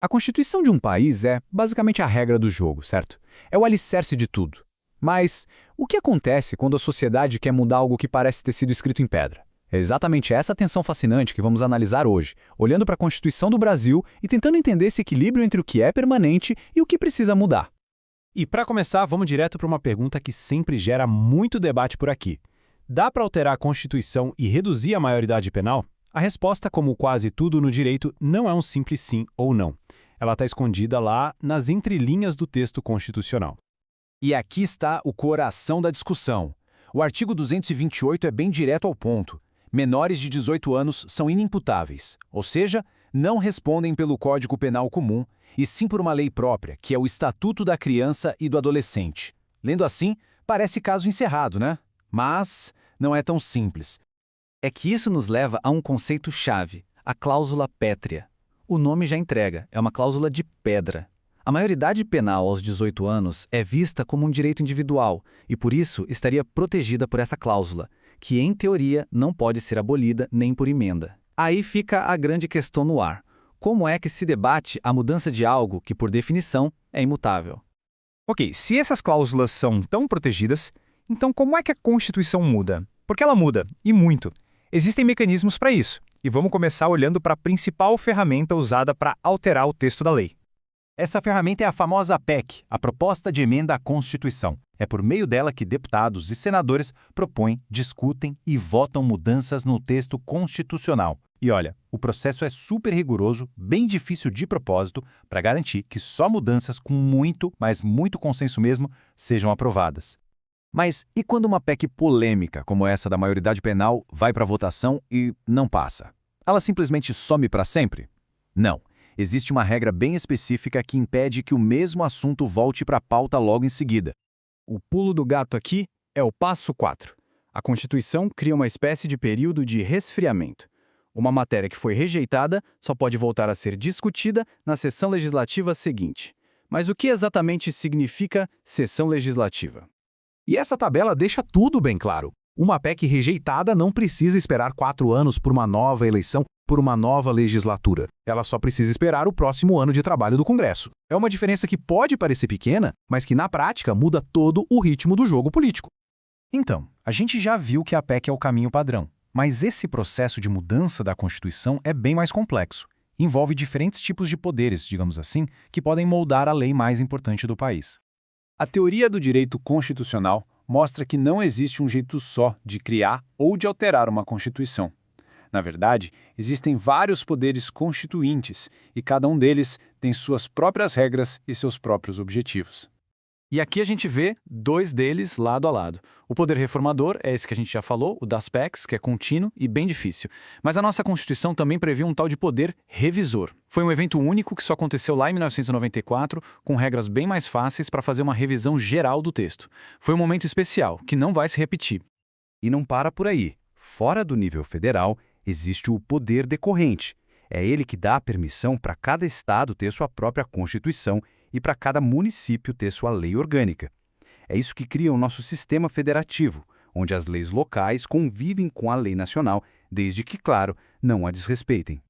A Constituição de um país é basicamente a regra do jogo, certo? É o alicerce de tudo. Mas o que acontece quando a sociedade quer mudar algo que parece ter sido escrito em pedra? É exatamente essa tensão fascinante que vamos analisar hoje, olhando para a Constituição do Brasil e tentando entender esse equilíbrio entre o que é permanente e o que precisa mudar. E para começar, vamos direto para uma pergunta que sempre gera muito debate por aqui. Dá para alterar a Constituição e reduzir a maioridade penal? A resposta, como quase tudo no direito, não é um simples sim ou não. Ela está escondida lá nas entrelinhas do texto constitucional. E aqui está o coração da discussão. O artigo 228 é bem direto ao ponto. Menores de 18 anos são inimputáveis, ou seja, não respondem pelo Código Penal comum, e sim por uma lei própria, que é o Estatuto da Criança e do Adolescente. Lendo assim, parece caso encerrado, né? Mas não é tão simples. É que isso nos leva a um conceito-chave, a cláusula pétrea. O nome já entrega, é uma cláusula de pedra. A maioridade penal aos 18 anos é vista como um direito individual e, por isso, estaria protegida por essa cláusula, que, em teoria, não pode ser abolida nem por emenda. Aí fica a grande questão no ar. Como é que se debate a mudança de algo que, por definição, é imutável? Ok, se essas cláusulas são tão protegidas, então como é que a Constituição muda? Porque ela muda, e muito. Existem mecanismos para isso, e vamos começar olhando para a principal ferramenta usada para alterar o texto da lei. Essa ferramenta é a famosa PEC, a Proposta de Emenda à Constituição. É por meio dela que deputados e senadores propõem, discutem e votam mudanças no texto constitucional. E olha, o processo é super rigoroso, bem difícil de propósito, para garantir que só mudanças com muito, mas muito consenso mesmo, sejam aprovadas. Mas e quando uma PEC polêmica, como essa da maioridade penal, vai para votação e não passa? Ela simplesmente some para sempre? Não. Existe uma regra bem específica que impede que o mesmo assunto volte para a pauta logo em seguida. O pulo do gato aqui é o passo 4. A Constituição cria uma espécie de período de resfriamento. Uma matéria que foi rejeitada só pode voltar a ser discutida na sessão legislativa seguinte. Mas o que exatamente significa sessão legislativa? E essa tabela deixa tudo bem claro. Uma PEC rejeitada não precisa esperar 4 anos por uma nova eleição, por uma nova legislatura. Ela só precisa esperar o próximo ano de trabalho do Congresso. É uma diferença que pode parecer pequena, mas que na prática muda todo o ritmo do jogo político. Então, a gente já viu que a PEC é o caminho padrão, mas esse processo de mudança da Constituição é bem mais complexo. Envolve diferentes tipos de poderes, digamos assim, que podem moldar a lei mais importante do país. A teoria do direito constitucional mostra que não existe um jeito só de criar ou de alterar uma Constituição. Na verdade, existem vários poderes constituintes e cada um deles tem suas próprias regras e seus próprios objetivos. E aqui a gente vê 2 deles lado a lado. O poder reformador é esse que a gente já falou, o das PECs, que é contínuo e bem difícil. Mas a nossa Constituição também prevê um tal de poder revisor. Foi um evento único que só aconteceu lá em 1994, com regras bem mais fáceis para fazer uma revisão geral do texto. Foi um momento especial, que não vai se repetir. E não para por aí. Fora do nível federal, existe o poder decorrente. É ele que dá a permissão para cada estado ter sua própria Constituição e para cada município ter sua lei orgânica. É isso que cria o nosso sistema federativo, onde as leis locais convivem com a lei nacional, desde que, claro, não a desrespeitem.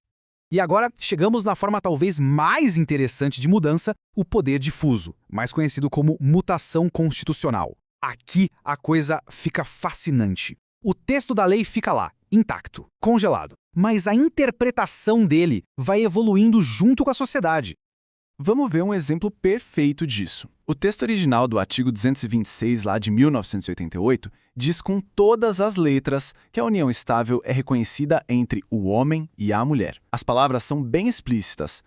E agora chegamos na forma talvez mais interessante de mudança, o poder difuso, mais conhecido como mutação constitucional. Aqui a coisa fica fascinante. O texto da lei fica lá, intacto, congelado, mas a interpretação dele vai evoluindo junto com a sociedade. Vamos ver um exemplo perfeito disso. O texto original do artigo 226, lá de 1988, diz com todas as letras que a união estável é reconhecida entre o homem e a mulher. As palavras são bem explícitas.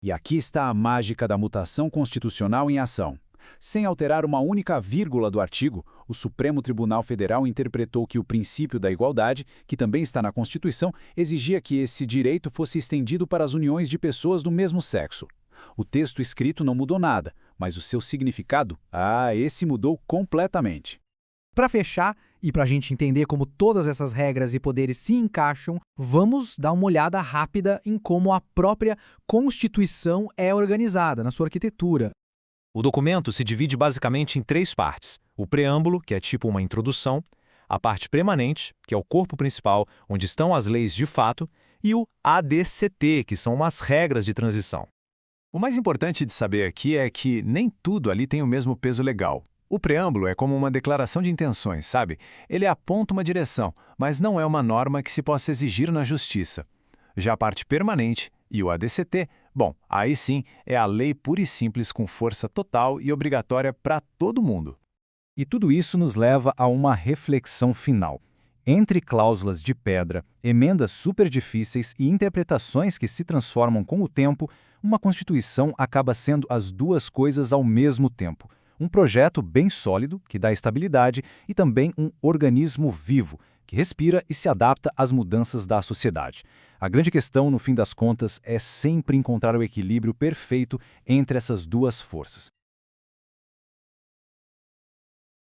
E aqui está a mágica da mutação constitucional em ação. Sem alterar uma única vírgula do artigo, o Supremo Tribunal Federal interpretou que o princípio da igualdade, que também está na Constituição, exigia que esse direito fosse estendido para as uniões de pessoas do mesmo sexo. O texto escrito não mudou nada, mas o seu significado, esse mudou completamente. Para fechar, e para a gente entender como todas essas regras e poderes se encaixam, vamos dar uma olhada rápida em como a própria Constituição é organizada na sua arquitetura. O documento se divide basicamente em 3 partes. O preâmbulo, que é tipo uma introdução, a parte permanente, que é o corpo principal, onde estão as leis de fato, e o ADCT, que são umas regras de transição. O mais importante de saber aqui é que nem tudo ali tem o mesmo peso legal. O preâmbulo é como uma declaração de intenções, sabe? Ele aponta uma direção, mas não é uma norma que se possa exigir na justiça. Já a parte permanente e o ADCT, bom, aí sim é a lei pura e simples com força total e obrigatória para todo mundo. E tudo isso nos leva a uma reflexão final. Entre cláusulas de pedra, emendas superdifíceis e interpretações que se transformam com o tempo, uma Constituição acaba sendo as duas coisas ao mesmo tempo. Um projeto bem sólido, que dá estabilidade, e também um organismo vivo, que respira e se adapta às mudanças da sociedade. A grande questão, no fim das contas, é sempre encontrar o equilíbrio perfeito entre essas duas forças.